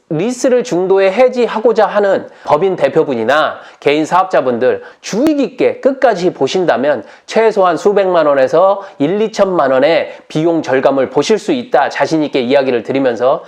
리스를 중도에 해지하고자 하는 법인 대표분이나 개인 사업자분들 주의 깊게 끝까지 보신다면 최소한 수백만 원에서 1, 2천만 원의 비용 절감을 보실 수 있다, 자신 있게 이야기를 드리면서.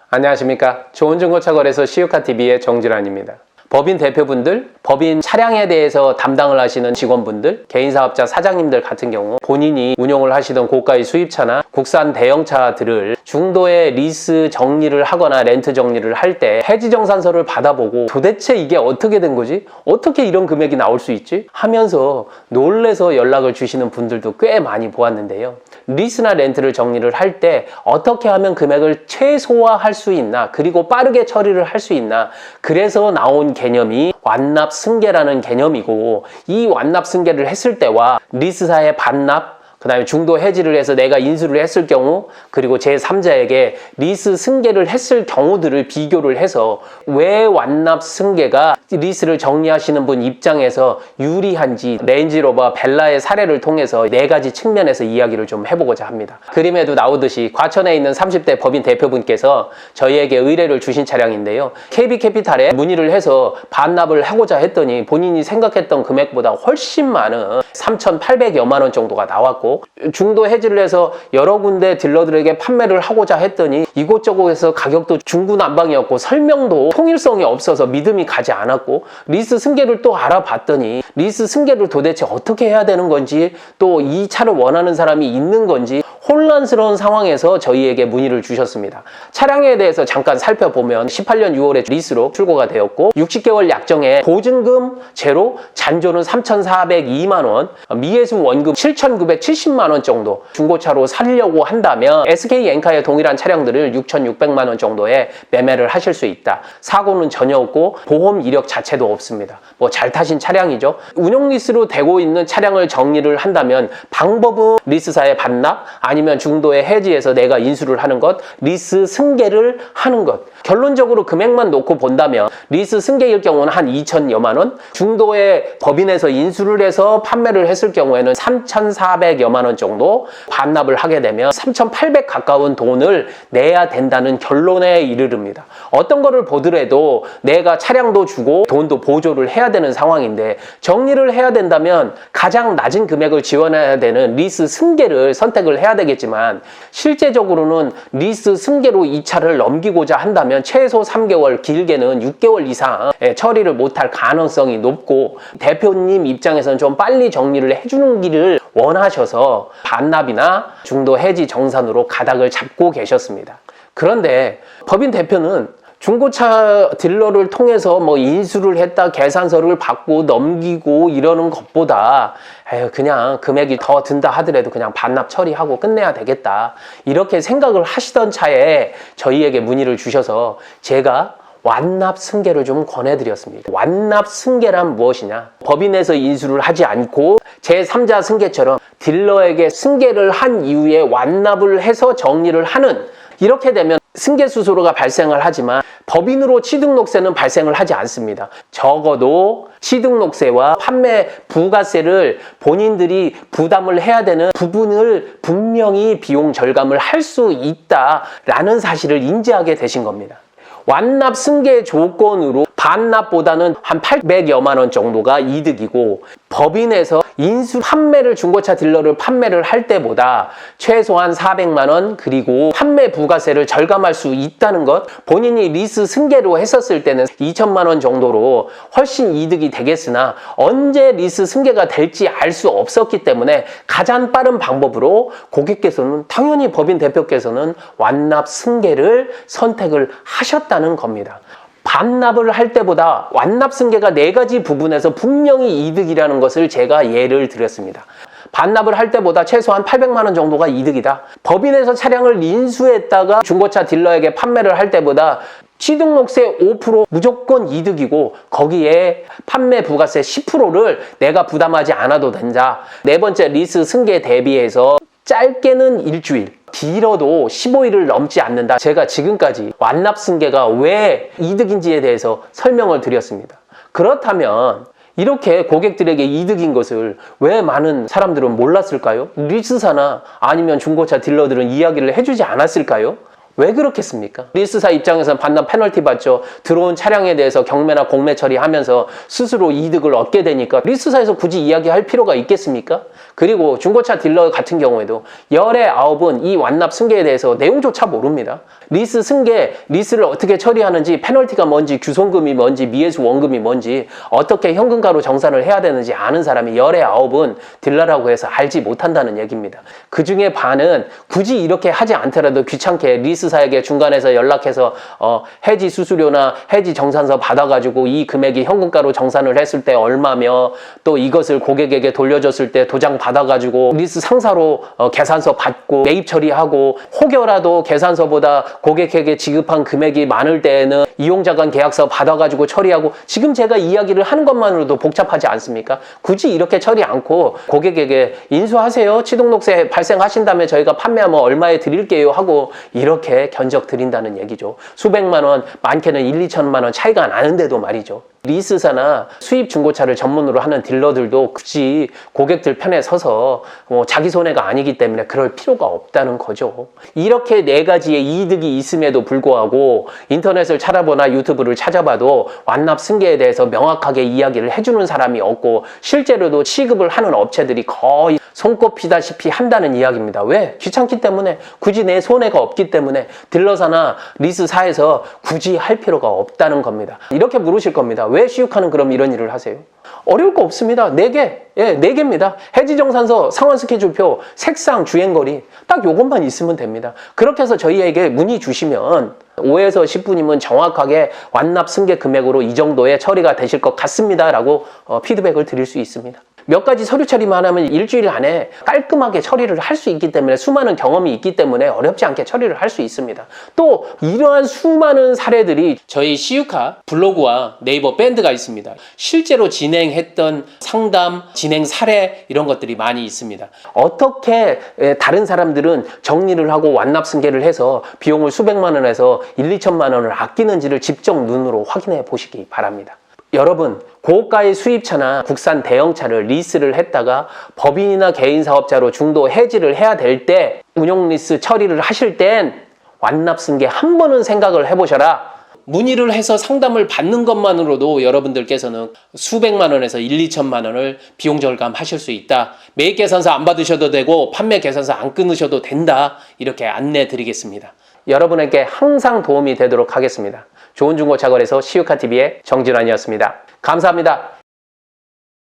안녕하십니까. 좋은 중고차 거래소 시우카TV의 정진환입니다. 법인 대표분들, 법인 차량에 대해서 담당을 하시는 직원분들, 개인사업자 사장님들 같은 경우 본인이 운용을 하시던 고가의 수입차나 국산 대형차들을 중도에 리스 정리를 하거나 렌트 정리를 할 때 해지정산서를 받아보고 도대체 이게 어떻게 된 거지? 어떻게 이런 금액이 나올 수 있지? 하면서 놀래서 연락을 주시는 분들도 꽤 많이 보았는데요. 리스나 렌트를 정리를 할 때 어떻게 하면 금액을 최소화할 수 있나, 그리고 빠르게 처리를 할 수 있나, 그래서 나온 개념이 완납승계라는 개념이고, 이 완납승계를 했을 때와 리스사의 반납, 그 다음에 중도 해지를 해서 내가 인수를 했을 경우, 그리고 제3자에게 리스 승계를 했을 경우들을 비교를 해서 왜 완납 승계가 리스를 정리하시는 분 입장에서 유리한지 레인지로버 벨라의 사례를 통해서 4가지 측면에서 이야기를 좀 해보고자 합니다. 그림에도 나오듯이 과천에 있는 30대 법인 대표분께서 저희에게 의뢰를 주신 차량인데요. KB캐피탈에 문의를 해서 반납을 하고자 했더니 본인이 생각했던 금액보다 훨씬 많은 3,800여만 원 정도가 나왔고, 중도 해지를 해서 여러 군데 딜러들에게 판매를 하고자 했더니 이곳저곳에서 가격도 중구난방이었고 설명도 통일성이 없어서 믿음이 가지 않았고, 리스 승계를 또 알아봤더니 리스 승계를 도대체 어떻게 해야 되는 건지, 또 이 차를 원하는 사람이 있는 건지 혼란스러운 상황에서 저희에게 문의를 주셨습니다. 차량에 대해서 잠깐 살펴보면 18년 6월에 리스로 출고가 되었고 60개월 약정에 보증금 제로, 잔존은 3,402만 원, 미해수 원금 7,970만 원 정도, 중고차로 살려고 한다면 SK엔카의 동일한 차량들을 6,600만 원 정도에 매매를 하실 수 있다. 사고는 전혀 없고 보험 이력 자체도 없습니다. 뭐 잘 타신 차량이죠. 운용 리스로 되고 있는 차량을 정리를 한다면 방법은 리스사의 반납, 아니면 중도에 해지해서 내가 인수를 하는 것, 리스 승계를 하는 것. 결론적으로 금액만 놓고 본다면 리스 승계일 경우는 한 2천여만 원, 중도에 법인에서 인수를 해서 판매를 했을 경우에는 3,400여만 원 정도 반납을 하게 되면 3,800 가까운 돈을 내야 된다는 결론에 이르릅니다. 어떤 거를 보더라도 내가 차량도 주고 돈도 보조를 해야 되는 상황인데, 정리를 해야 된다면 가장 낮은 금액을 지원해야 되는 리스 승계를 선택을 해야 되겠지만, 실제적으로는 리스 승계로 이 차를 넘기고자 한다면 최소 3개월, 길게는 6개월 이상 처리를 못할 가능성이 높고, 대표님 입장에서는 좀 빨리 정리를 해주는 길을 원하셔서 반납이나 중도 해지 정산으로 가닥을 잡고 계셨습니다. 그런데 법인 대표는 중고차 딜러를 통해서 뭐 인수를 했다, 계산서를 받고 넘기고 이러는 것보다 그냥 금액이 더 든다 하더라도 그냥 반납 처리하고 끝내야 되겠다, 이렇게 생각을 하시던 차에 저희에게 문의를 주셔서 제가 완납 승계를 좀 권해드렸습니다. 완납 승계란 무엇이냐? 법인에서 인수를 하지 않고 제3자 승계처럼 딜러에게 승계를 한 이후에 완납을 해서 정리를 하는, 이렇게 되면 승계수수료가 발생을 하지만 법인으로 취등록세는 발생을 하지 않습니다. 적어도 취등록세와 판매 부가세를 본인들이 부담을 해야 되는 부분을 분명히 비용 절감을 할 수 있다라는 사실을 인지하게 되신 겁니다. 완납 승계 조건으로 반납보다는 한 800여만 원 정도가 이득이고, 법인에서 인수 판매를 중고차 딜러를 판매를 할 때보다 최소한 400만 원, 그리고 판매 부가세를 절감할 수 있다는 것, 본인이 리스 승계로 했었을 때는 2천만 원 정도로 훨씬 이득이 되겠으나 언제 리스 승계가 될지 알 수 없었기 때문에 가장 빠른 방법으로 고객께서는, 당연히 법인 대표께서는 완납 승계를 선택을 하셨다는 겁니다. 반납을 할 때보다 완납 승계가 4가지 부분에서 분명히 이득이라는 것을 제가 예를 드렸습니다. 반납을 할 때보다 최소한 800만 원 정도가 이득이다. 법인에서 차량을 인수했다가 중고차 딜러에게 판매를 할 때보다 취등록세 5% 무조건 이득이고, 거기에 판매 부가세 10%를 내가 부담하지 않아도 된다. 4번째, 리스 승계 대비해서 짧게는 일주일, 길어도 15일을 넘지 않는다. 제가 지금까지 완납 승계가 왜 이득인지에 대해서 설명을 드렸습니다. 그렇다면 이렇게 고객들에게 이득인 것을 왜 많은 사람들은 몰랐을까요? 리스사나 아니면 중고차 딜러들은 이야기를 해주지 않았을까요? 왜 그렇겠습니까? 리스사 입장에서는 반납 페널티 받죠. 들어온 차량에 대해서 경매나 공매 처리하면서 스스로 이득을 얻게 되니까 리스사에서 굳이 이야기할 필요가 있겠습니까? 그리고 중고차 딜러 같은 경우에도 열의 9은 이 완납 승계에 대해서 내용조차 모릅니다. 리스 승계, 리스를 어떻게 처리하는지, 페널티가 뭔지, 규손금이 뭔지, 미해수 원금이 뭔지, 어떻게 현금가로 정산을 해야 되는지 아는 사람이 열의 9은 딜러라고 해서 알지 못한다는 얘기입니다. 그 중에 반은 굳이 이렇게 하지 않더라도 귀찮게 리스사에게 중간에서 연락해서 해지 수수료나 해지 정산서 받아가지고 이 금액이 현금가로 정산을 했을 때 얼마며 또 이것을 고객에게 돌려줬을 때 도장 받아가지고 리스 상사로 계산서 받고 매입 처리하고 혹여라도 계산서보다 고객에게 지급한 금액이 많을 때에는 이용자간 계약서 받아가지고 처리하고 지금 제가 이야기를 하는 것만으로도 복잡하지 않습니까? 굳이 이렇게 처리 않고 고객에게 인수하세요. 취등록세 발생하신다면 저희가 판매하면 얼마에 드릴게요 하고 이렇게 견적 드린다는 얘기죠. 수백만 원, 많게는 1, 2천만 원 차이가 나는데도 말이죠. 리스사나 수입 중고차를 전문으로 하는 딜러들도 굳이 고객들 편에 서서 자기 손해가 아니기 때문에 그럴 필요가 없다는 거죠. 이렇게 네 가지의 이득이 있음에도 불구하고 인터넷을 찾아보나 유튜브를 찾아봐도 완납 승계에 대해서 명확하게 이야기를 해주는 사람이 없고 실제로도 취급을 하는 업체들이 거의 손꼽히다시피 한다는 이야기입니다. 왜? 귀찮기 때문에, 굳이 내 손해가 없기 때문에 딜러사나 리스사에서 굳이 할 필요가 없다는 겁니다. 이렇게 물으실 겁니다. 왜 시우카는 그럼 이런 일을 하세요? 어려울 거 없습니다. 4개. 예, 4개입니다. 해지정산서, 상환 스케줄표, 색상, 주행거리. 딱 요것만 있으면 됩니다. 그렇게 해서 저희에게 문의 주시면 5에서 10분이면 정확하게 완납 승계 금액으로 이 정도의 처리가 되실 것 같습니다. 라고 피드백을 드릴 수 있습니다. 몇 가지 서류 처리만 하면 일주일 안에 깔끔하게 처리를 할 수 있기 때문에 수많은 경험이 있기 때문에 어렵지 않게 처리를 할 수 있습니다. 또 이러한 수많은 사례들이 저희 시우카 블로그와 네이버 밴드가 있습니다. 실제로 진행했던 상담, 진행 사례 이런 것들이 많이 있습니다. 어떻게 다른 사람들은 정리를 하고 완납 승계를 해서 비용을 수백만 원에서 1, 2천만 원을 아끼는지를 직접 눈으로 확인해 보시기 바랍니다. 여러분, 고가의 수입차나 국산 대형차를 리스를 했다가 법인이나 개인사업자로 중도 해지를 해야 될 때 운용 리스 처리를 하실 땐 완납 승계 한 번은 생각을 해보셔라. 문의를 해서 상담을 받는 것만으로도 여러분들께서는 수백만 원에서 1, 2천만 원을 비용 절감하실 수 있다. 매입 계산서 안 받으셔도 되고 판매 계산서 안 끊으셔도 된다. 이렇게 안내 드리겠습니다. 여러분에게 항상 도움이 되도록 하겠습니다. 좋은 중고차 거래소 시우카TV의 정진환이었습니다. 감사합니다.